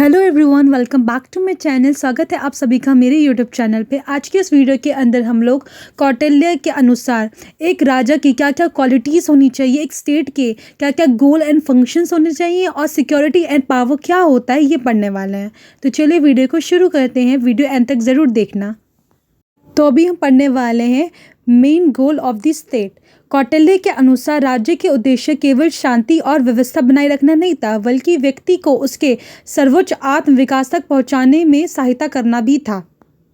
Hello everyone, welcome back to my channel. स्वागत है आप सभी का मेरे यूट्यूब चैनल पे। आज के इस वीडियो के अंदर हम लोग कौटिल्य के अनुसार एक राजा की क्या क्या क्वालिटीज़ होनी चाहिए, एक स्टेट के क्या क्या गोल एंड फंक्शंस होने चाहिए और सिक्योरिटी एंड पावर क्या होता है ये पढ़ने वाले हैं। तो चलिए वीडियो को शुरू करते हैं। वीडियो एंड तक ज़रूर देखना। तो अभी हम पढ़ने वाले हैं main goal of the state. Kautilya के अनुसार राज्य के उद्देश्य केवल शांति और व्यवस्था बनाए रखना नहीं था, बल्कि व्यक्ति को उसके सर्वोच्च आत्म विकास तक पहुंचाने में सहायता करना भी था।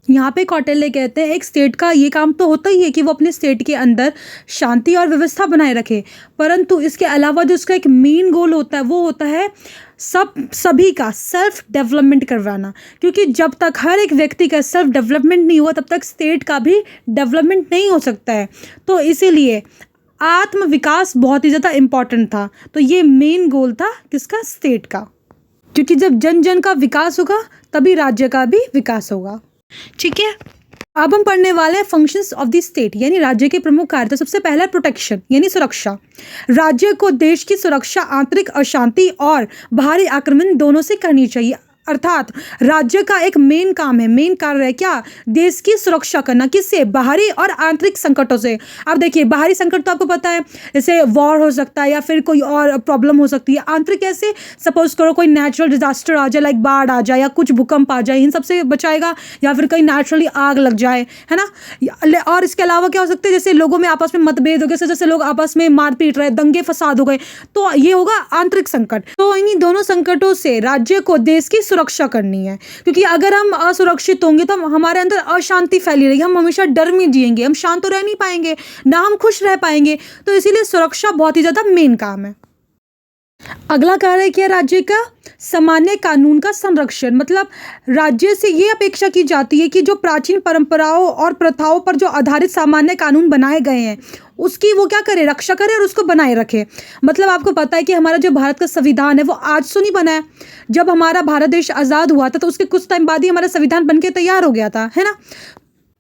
यहाँ पे कौटिल्य कहते हैं एक स्टेट का ये काम तो होता ही है कि वो अपने स्टेट के अंदर शांति और व्यवस्था बनाए रखे, परंतु इसके अलावा जो उसका एक मेन गोल होता है वो होता है सभी का सेल्फ डेवलपमेंट करवाना। क्योंकि जब तक हर एक व्यक्ति का सेल्फ डेवलपमेंट नहीं हुआ तब तक स्टेट का भी डेवलपमेंट नहीं हो सकता है। तो इसीलिए आत्म विकास बहुत ही ज़्यादा इम्पॉर्टेंट था। तो ये मेन गोल था किसका? स्टेट का। क्योंकि जब जन जन का विकास होगा तभी राज्य का भी विकास होगा। ठीक है, अब हम पढ़ने वाले हैं फंक्शंस ऑफ द स्टेट, यानी राज्य के प्रमुख कार्य। तो सबसे पहला प्रोटेक्शन यानी सुरक्षा। राज्य को देश की सुरक्षा आंतरिक अशांति और बाहरी आक्रमण दोनों से करनी चाहिए। अर्थात राज्य का एक मेन काम है, मेन कार्य है क्या? देश की सुरक्षा करना। किससे? बाहरी और आंतरिक संकटों से। अब देखिए, बाहरी संकट तो आपको पता है, जैसे वॉर हो सकता है या फिर कोई और प्रॉब्लम हो सकती है। आंतरिक कैसे? सपोज करो कोई नेचुरल डिजास्टर आ जाए, लाइक बाढ़ आ जाए या कुछ भूकंप आ जाए, इन सबसे बचाएगा। या फिर कहीं नेचुरली आग लग जाए, है ना। और इसके अलावा क्या हो सकता है, जैसे लोगों में आपस में मतभेद हो गए, जैसे लोग आपस में मारपीट रहे, दंगे फसाद हो गए, तो ये होगा आंतरिक संकट। तो इन्हीं दोनों संकटों से राज्य को देश की सुरक्षा करनी है। क्योंकि अगर हम असुरक्षित होंगे तो हमारे अंदर अशांति फैली रहेगी, हम हमेशा डर में जिएंगे, हम शांत तो रह नहीं पाएंगे, ना हम खुश रह पाएंगे। तो इसीलिए सुरक्षा बहुत ही ज्यादा मेन काम है। अगला कार्य क्या? राज्य का सामान्य कानून का संरक्षण। मतलब राज्य से ये अपेक्षा की जाती है कि जो प्राचीन परंपराओं और प्रथाओं पर जो आधारित सामान्य कानून बनाए गए हैं उसकी वो क्या करे? रक्षा करे और उसको बनाए रखे। मतलब आपको पता है कि हमारा जो भारत का संविधान है वो आज तो नहीं बना है। जब हमारा भारत देश आज़ाद हुआ था तो उसके कुछ टाइम बाद ही हमारा संविधान बनके तैयार हो गया था, है ना।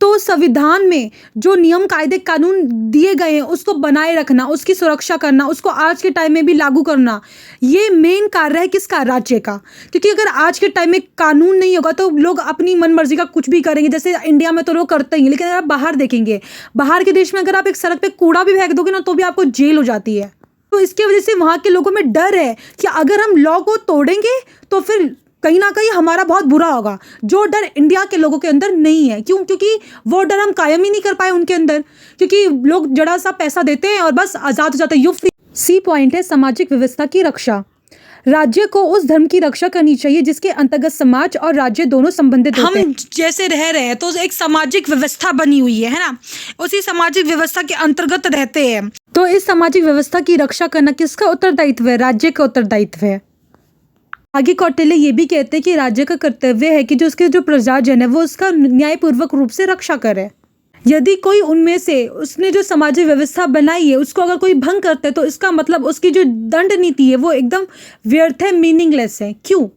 तो संविधान में जो नियम कायदे कानून दिए गए हैं उसको बनाए रखना, उसकी सुरक्षा करना, उसको आज के टाइम में भी लागू करना, ये मेन कार्य है किसका? राज्य का। क्योंकि अगर आज के टाइम में कानून नहीं होगा तो लोग अपनी मनमर्जी का कुछ भी करेंगे। जैसे इंडिया में तो लोग करते ही हैं, लेकिन अगर आप बाहर देखेंगे, बाहर के देश में अगर आप एक सड़क पे कूड़ा भी फेंक दोगे ना तो भी आपको जेल हो जाती है। तो इसकी वजह से वहाँ के लोगों में डर है कि अगर हम लॉ को तोड़ेंगे तो फिर कहीं ना कहीं हमारा बहुत बुरा होगा। जो डर इंडिया के लोगों के अंदर नहीं है। क्यों? क्योंकि वो डर हम कायम ही नहीं कर पाए उनके अंदर, क्योंकि लोग जरा सा पैसा देते हैं और बस आज़ाद हो जाते हैं। सी पॉइंट है सामाजिक व्यवस्था की रक्षा। राज्य को उस धर्म की रक्षा करनी चाहिए जिसके अंतर्गत समाज और राज्य दोनों संबंधित होते हैं। हम जैसे रह रहे हैं तो एक सामाजिक व्यवस्था बनी हुई है ना, उसी सामाजिक व्यवस्था के अंतर्गत रहते हैं। तो इस सामाजिक व्यवस्था की रक्षा करना किसका उत्तरदायित्व है? राज्य का उत्तरदायित्व है। आगे कौटिल्य ये भी कहते हैं कि राज्य का कर्तव्य है कि जो उसके जो प्रजाजन है वो उसका न्यायपूर्वक रूप से रक्षा करे। यदि कोई उनमें से उसने जो सामाजिक व्यवस्था बनाई है उसको अगर कोई भंग करता है तो इसका मतलब उसकी जो दंड नीति है वो एकदम व्यर्थ है, मीनिंगलेस है। क्यों?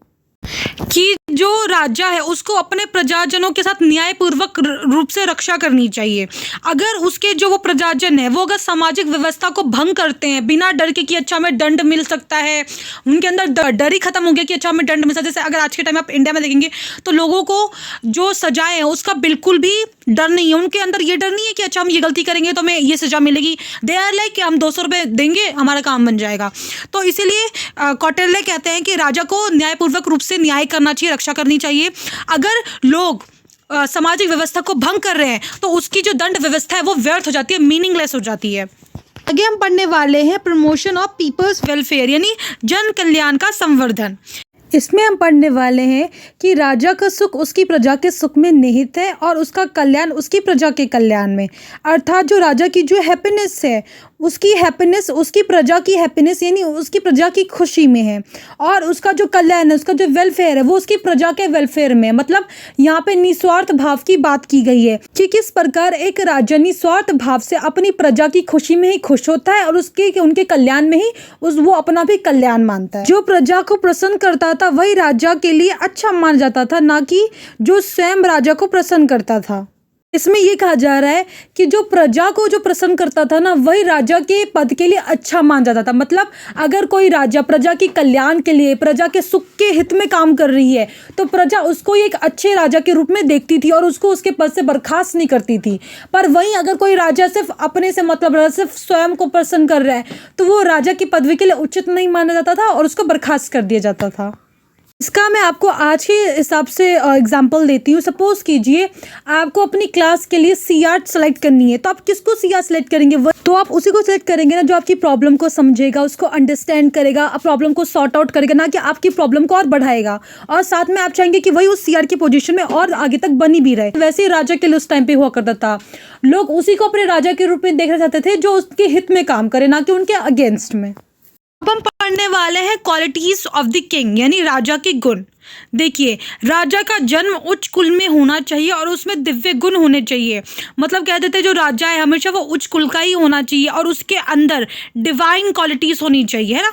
कि जो राजा है उसको अपने प्रजाजनों के साथ न्यायपूर्वक रूप से रक्षा करनी चाहिए। अगर उसके जो वो प्रजाजन है वो अगर सामाजिक व्यवस्था को भंग करते हैं बिना डर के कि अच्छा हमें दंड मिल सकता है, उनके अंदर डर ही खत्म हो गया कि अच्छा हमें दंड मिल सकता है। जैसे अगर आज के टाइम में आप इंडिया में देखेंगे तो लोगों को जो सजाएं है उसका बिल्कुल भी डर नहीं है। उनके अंदर ये डर नहीं है कि अच्छा हम ये गलती करेंगे तो हमें ये सजा मिलेगी। दे आर लाइक कि हम 200 रुपये देंगे हमारा काम बन जाएगा। तो इसीलिए कौटिल्य कहते हैं कि राजा को न्यायपूर्वक रूप से न्याय करना चाहिए, रक्षा करनी चाहिए। अगर लोग सामाजिक व्यवस्था को भंग कर रहे हैं तो उसकी जो दंड व्यवस्था है वो व्यर्थ हो जाती है, मीनिंगलेस हो जाती है। आगे हम पढ़ने वाले हैं प्रमोशन ऑफ पीपल्स वेलफेयर, यानी जन कल्याण का संवर्धन। इसमें हम पढ़ने वाले हैं कि राजा का सुख उसकी प्रजा के सुख में निहित है और उसका कल्याण उसकी प्रजा के कल्याण में। अर्थात जो राजा की जो हैप्पीनेस है उसकी हैप्पीनेस उसकी प्रजा की हैप्पीनेस यानी उसकी प्रजा की खुशी में है, और उसका जो कल्याण है, उसका जो वेलफेयर है वो उसकी प्रजा के वेलफेयर में। मतलब यहाँ पे निस्वार्थ भाव की बात की गई है कि किस प्रकार एक राजा निस्वार्थ भाव से अपनी प्रजा की खुशी में ही खुश होता है और उनके कल्याण में ही वो अपना भी कल्याण मानता है। जो प्रजा को प्रसन्न करता था वही राजा के लिए अच्छा माना जाता था, ना कि जो स्वयं राजा को प्रसन्न करता था। इसमें ये कहा जा रहा है कि जो प्रजा को जो प्रसन्न करता था ना, वही राजा के पद के लिए अच्छा मान जाता था। मतलब अगर कोई राजा प्रजा के कल्याण के लिए, प्रजा के सुख के हित में काम कर रही है, तो प्रजा उसको एक अच्छे राजा के रूप में देखती थी और उसको उसके पद से बर्खास्त नहीं करती थी। पर वहीं अगर कोई राजा सिर्फ अपने से मतलब रहा, सिर्फ स्वयं को प्रसन्न कर रहा है, तो वो राजा की पदवी के लिए उचित नहीं माना जाता था और उसको बर्खास्त कर दिया जाता था। इसका मैं आपको आज के हिसाब से एग्जांपल देती हूँ। सपोज कीजिए आपको अपनी क्लास के लिए सीआर सेलेक्ट करनी है, तो आप किसको सीआर सेलेक्ट करेंगे? तो आप उसी को सेलेक्ट करेंगे ना जो आपकी प्रॉब्लम को समझेगा, उसको अंडरस्टैंड करेगा, प्रॉब्लम को सॉर्ट आउट करेगा, ना कि आपकी प्रॉब्लम को और बढ़ाएगा। और साथ में आप चाहेंगे कि वही उस सीआर की पोजीशन में और आगे तक बनी भी रहे। वैसे ही राजा के लिए उस टाइम पे हुआ करता था, लोग उसी को अपने राजा के रूप में देखना चाहते थे जो उसके हित में काम करे, ना कि उनके अगेंस्ट में। अब हम पढ़ने वाले हैं क्वालिटीज ऑफ द किंग, यानी राजा के गुण। देखिए, राजा का जन्म उच्च कुल में होना चाहिए और उसमें दिव्य गुण होने चाहिए। मतलब कह देते जो राजा है हमेशा वो उच्च कुल का ही होना चाहिए और उसके अंदर डिवाइन क्वालिटीज होनी चाहिए, है ना,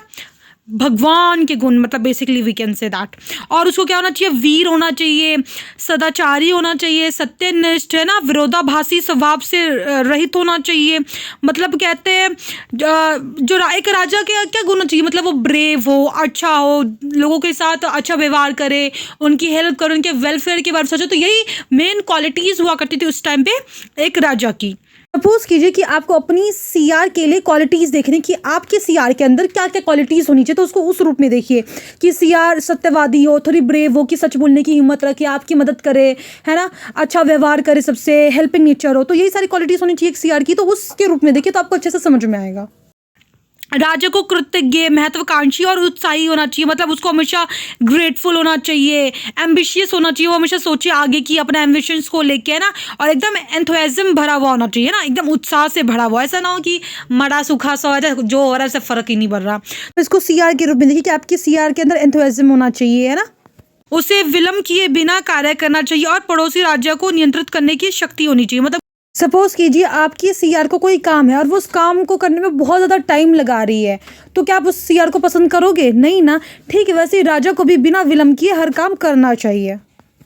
भगवान के गुण, मतलब basically we can say that. और उसको क्या होना चाहिए? वीर होना चाहिए, सदाचारी होना चाहिए, सत्यनिष्ठ, है ना, विरोधाभासी स्वभाव से रहित होना चाहिए। मतलब कहते हैं एक राजा के क्या गुण चाहिए? मतलब वो ब्रेव हो, अच्छा हो, लोगों के साथ अच्छा व्यवहार करे, उनकी हेल्प करे, उनके वेलफेयर के बारे में सोचे। तो यही मेन क्वालिटीज़ हुआ करती थी उस टाइम पे एक राजा की। सपोज कीजिए कि आपको अपनी सीआर के लिए क्वालिटीज़ देखने कि आपके सीआर के अंदर क्या क्या क्वालिटीज़ होनी चाहिए, तो उसको उस रूप में देखिए कि सीआर सत्यवादी हो, थोड़ी ब्रेव हो, कि सच बोलने की हिम्मत रखे, आपकी मदद करे, है ना, अच्छा व्यवहार करे, सबसे हेल्पिंग नेचर हो। तो यही सारी क्वालिटीज़ होनी चाहिए एक सीआर की, तो उसके रूप में देखिए तो आपको अच्छे से समझ में आएगा। राजा को कृतज्ञ, महत्वाकांक्षी और उत्साही होना चाहिए। मतलब उसको हमेशा ग्रेटफुल होना चाहिए, एम्बिशियस होना चाहिए, वो हमेशा सोचे आगे की अपने एम्बिशंस को लेके, है ना, और एकदम एंथुसियाज्म भरा हुआ होना चाहिए ना, एकदम उत्साह से भरा हुआ। ऐसा ना हो कि मरा सूखा सा हो जाए, जो हो रहा है उससे फर्क ही नहीं पड़ रहा। तो इसको सीआर के रूप में देखिए कि आपकी सीआर के अंदर एंथुसियाज्म होना चाहिए, है ना, उसे विलंब किए बिना कार्य करना चाहिए और पड़ोसी राज्य को नियंत्रित करने की शक्ति होनी चाहिए। मतलब सपोज कीजिए आपकी सीआर को कोई काम है और वो उस काम को करने में बहुत ज़्यादा टाइम लगा रही है, तो क्या आप उस सीआर को पसंद करोगे? नहीं ना। ठीक है, वैसे ही राजा को भी बिना विलंब किए हर काम करना चाहिए।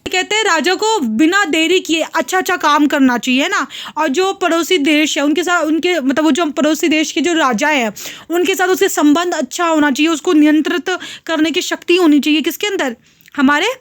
कहते हैं राजा को बिना देरी किए अच्छा काम करना चाहिए ना। और जो पड़ोसी देश है उनके साथ, उनके मतलब वो जो पड़ोसी देश के जो राजा है उनके साथ उसके संबंध अच्छा होना चाहिए, उसको नियंत्रित करने की शक्ति होनी चाहिए। किसके अंदर? हमारे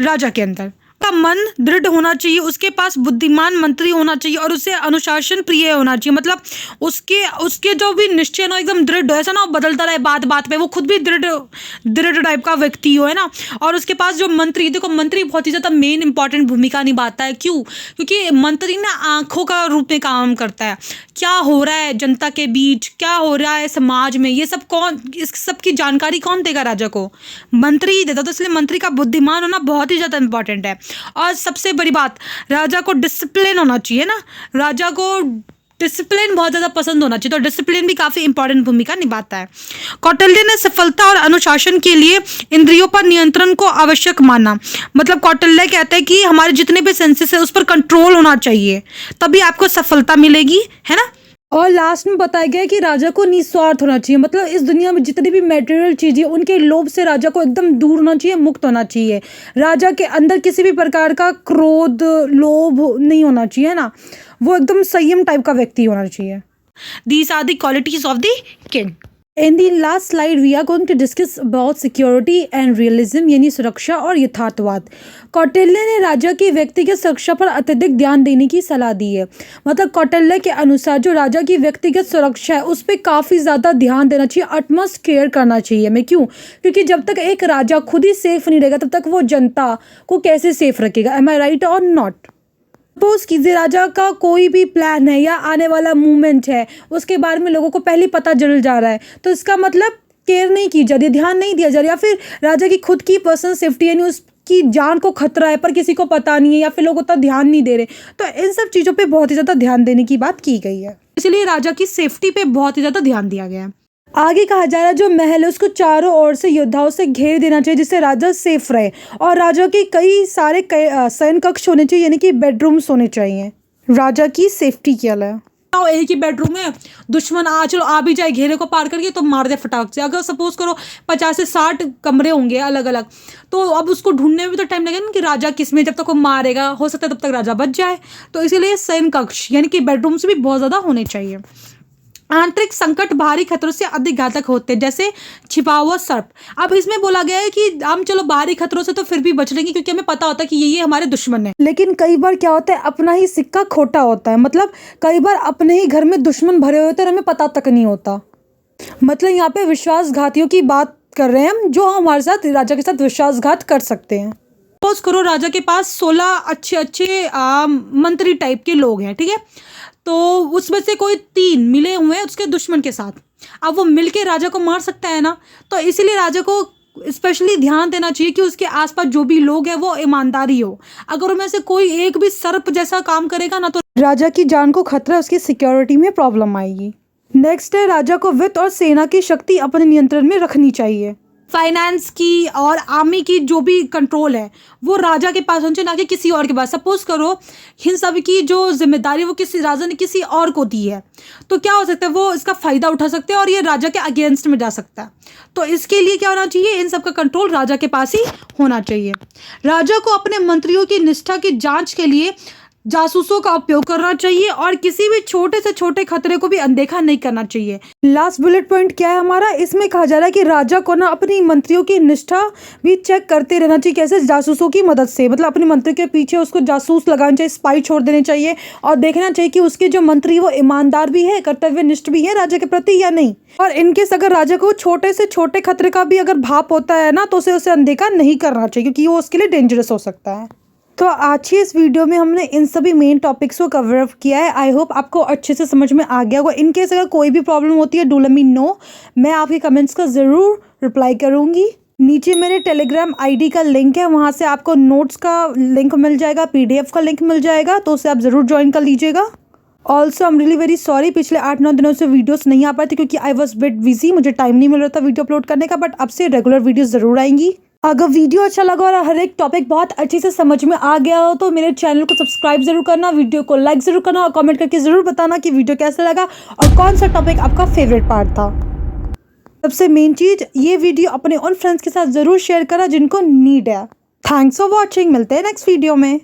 राजा के अंदर। का मन दृढ़ होना चाहिए, उसके पास बुद्धिमान मंत्री होना चाहिए और उसे अनुशासन प्रिय होना चाहिए। मतलब उसके जो भी निश्चय ना एकदम दृढ़ हो, ऐसा ना बदलता रहे बात बात पे, वो खुद भी दृढ़ टाइप का व्यक्ति हो, है ना। और उसके पास जो मंत्री, देखो मंत्री बहुत ही ज़्यादा मेन इंपॉर्टेंट भूमिका निभाता है। क्यों? क्योंकि मंत्री ना आंखों का रूप में काम करता है। क्या हो रहा है जनता के बीच, क्या हो रहा है समाज में, ये सब इस सब की जानकारी कौन देगा? राजा को मंत्री ही देता। तो इसलिए मंत्री का बुद्धिमान होना बहुत ही ज़्यादा इंपॉर्टेंट है। और सबसे बड़ी बात, राजा को डिसिप्लिन होना चाहिए ना, राजा को डिसिप्लिन बहुत ज़्यादा पसंद होना चाहिए। तो डिसिप्लिन भी काफ़ी इंपॉर्टेंट भूमिका निभाता है। कौटिल्य ने सफलता और अनुशासन के लिए इंद्रियों पर नियंत्रण को आवश्यक माना। मतलब कौटिल्य कहते हैं कि हमारे जितने भी सेंसेस है उस पर कंट्रोल होना चाहिए, तभी आपको सफलता मिलेगी, है ना। और लास्ट में बताया गया है कि राजा को निस्वार्थ होना चाहिए। मतलब इस दुनिया में जितनी भी मटेरियल चीज़ें, उनके लोभ से राजा को एकदम दूर होना चाहिए, मुक्त होना चाहिए। राजा के अंदर किसी भी प्रकार का क्रोध, लोभ नहीं होना चाहिए, है ना, वो एकदम संयम टाइप का व्यक्ति होना चाहिए। These are the qualities of the king. In the last slide, we are going to discuss about security and realism, यानी सुरक्षा और यथार्थवाद। कौटिल्य ने राजा की व्यक्तिगत सुरक्षा पर अत्यधिक ध्यान देने की सलाह दी है। मतलब कौटिल्य के अनुसार जो राजा की व्यक्तिगत सुरक्षा है उस पर काफ़ी ज़्यादा ध्यान देना चाहिए, अटमोस्ट केयर करना चाहिए। मैं क्यों? क्योंकि जब तक एक राजा खुद ही सेफ नहीं रहेगा तब तक वो जनता को कैसे सेफ रखेगा? एम आई राइट और नॉट? सपोज कीजिए राजा का कोई भी प्लान है या आने वाला मूवमेंट है, उसके बारे में लोगों को पहले पता चल जा रहा है, तो इसका मतलब केयर नहीं की जा रही, ध्यान नहीं दिया जा रहा, या फिर राजा की खुद की पर्सनल सेफ्टी यानी उसकी जान को खतरा है पर किसी को पता नहीं है या फिर लोग उतना ध्यान नहीं दे रहे। तो इन सब चीज़ों पे बहुत ही ज़्यादा ध्यान देने की बात की गई है, इसलिए राजा की सेफ्टी पे बहुत ही ज़्यादा ध्यान दिया गया है। आगे कहा जा रहा है जो महल है उसको चारों ओर से योद्धाओं से घेर देना चाहिए जिससे राजा सेफ रहे, और राजा के कई सारे शयन कक्ष होने चाहिए, यानी कि बेडरूम्स होने चाहिए राजा की सेफ्टी के लिए। बताओ एक ही बेडरूम है, दुश्मन चलो आ भी जाए घेरे को पार करके तो मार दे फटाक से। अगर सपोज करो 50 से 60 कमरे होंगे अलग अलग, तो अब उसको ढूंढने में भी तो टाइम लगेगा ना कि राजा किस में, जब तक वो मारेगा हो सकता है तब तक राजा बच जाए। तो इसीलिए शयन कक्ष यानी कि बेडरूम्स भी बहुत ज़्यादा होने चाहिए। आंतरिक संकट बाहरी खतरों से अधिक घातक होते हैं, जैसे छिपा हुआ सर्प। अब इसमें बोला गया है कि हम चलो बाहरी खतरों से तो फिर भी बच लेंगे क्योंकि हमें पता होता है कि ये हमारे दुश्मन है, लेकिन कई बार क्या होता है अपना ही सिक्का खोटा होता है। मतलब कई बार अपने ही घर में दुश्मन भरे हुए होते हैं और हमें पता तक नहीं होता। मतलब यहाँ पे विश्वासघातियों की बात कर रहे हैं हम, जो हमारे साथ राजा के साथ विश्वासघात कर सकते हैं। सपोज करो राजा के पास 16 अच्छे अच्छे मंत्री टाइप के लोग हैं, ठीक है, तो उसमें से कोई 3 मिले हुए हैं उसके दुश्मन के साथ। अब वो मिलके राजा को मार सकता है ना, तो इसीलिए राजा को स्पेशली ध्यान देना चाहिए कि उसके आसपास जो भी लोग हैं वो ईमानदारी हो। अगर उनमें से कोई एक भी सर्प जैसा काम करेगा ना तो राजा की जान को खतरा, उसकी सिक्योरिटी में प्रॉब्लम आएगी। नेक्स्ट है, राजा को वित्त और सेना की शक्ति अपने नियंत्रण में रखनी चाहिए। फाइनेंस की और आर्मी की जो भी कंट्रोल है वो राजा के पास होना चाहिए, ना कि किसी और के पास। सपोज करो इन सब की जो जिम्मेदारी वो किसी राजा ने किसी और को दी है, तो क्या हो सकता है वो इसका फ़ायदा उठा सकते हैं और ये राजा के अगेंस्ट में जा सकता है। तो इसके लिए क्या होना चाहिए, इन सब का कंट्रोल राजा के पास ही होना चाहिए। राजा को अपने मंत्रियों की निष्ठा की जाँच के लिए जासूसों का उपयोग करना चाहिए और किसी भी छोटे से छोटे खतरे को भी अनदेखा नहीं करना चाहिए। लास्ट बुलेट पॉइंट क्या है हमारा, इसमें कहा जा रहा है कि राजा को ना अपनी मंत्रियों की निष्ठा भी चेक करते रहना चाहिए। कैसे, जासूसों की मदद से। मतलब अपने मंत्री के पीछे उसको जासूस लगाना चाहिए, स्पाई छोड़ देने चाहिए और देखना चाहिए कि उसके जो मंत्री वो ईमानदार भी है, कर्तव्यनिष्ठ भी है राजा के प्रति या नहीं। और इनकेस अगर राजा को छोटे से छोटे खतरे का भी अगर भाप होता है ना तो उसे अनदेखा नहीं करना चाहिए क्योंकि वो उसके लिए डेंजरस हो सकता है। तो आज की इस वीडियो में हमने इन सभी मेन टॉपिक्स को कवर अप किया है। आई होप आपको अच्छे से समझ में आ गया होगा। इन केस अगर कोई भी प्रॉब्लम होती है डू लेट मी नो, मैं आपके कमेंट्स का ज़रूर रिप्लाई करूँगी। नीचे मेरे टेलीग्राम आईडी का लिंक है, वहाँ से आपको नोट्स का लिंक मिल जाएगा, PDF का लिंक मिल जाएगा, तो उसे आप ज़रूर ज्वाइन कर लीजिएगा। Also I am really very sorry, पिछले 8-9 दिनों से वीडियोस नहीं आ पाई थी क्योंकि आई वॉज बिट बिजी, मुझे टाइम नहीं मिल रहा था वीडियो अपलोड करने का। बट अब से रेगुलर वीडियोस ज़रूर आएंगी। अगर वीडियो अच्छा लगा और हर एक टॉपिक बहुत अच्छे से समझ में आ गया हो तो मेरे चैनल को सब्सक्राइब जरूर करना, वीडियो को लाइक ज़रूर करना और कमेंट करके ज़रूर बताना कि वीडियो कैसा लगा और कौन सा टॉपिक आपका फेवरेट पार्ट था। सबसे मेन चीज़, ये वीडियो अपने उन फ्रेंड्स के साथ ज़रूर शेयर करा जिनको नीड है। थैंक्स फॉर वॉचिंग, मिलते हैं नेक्स्ट वीडियो में।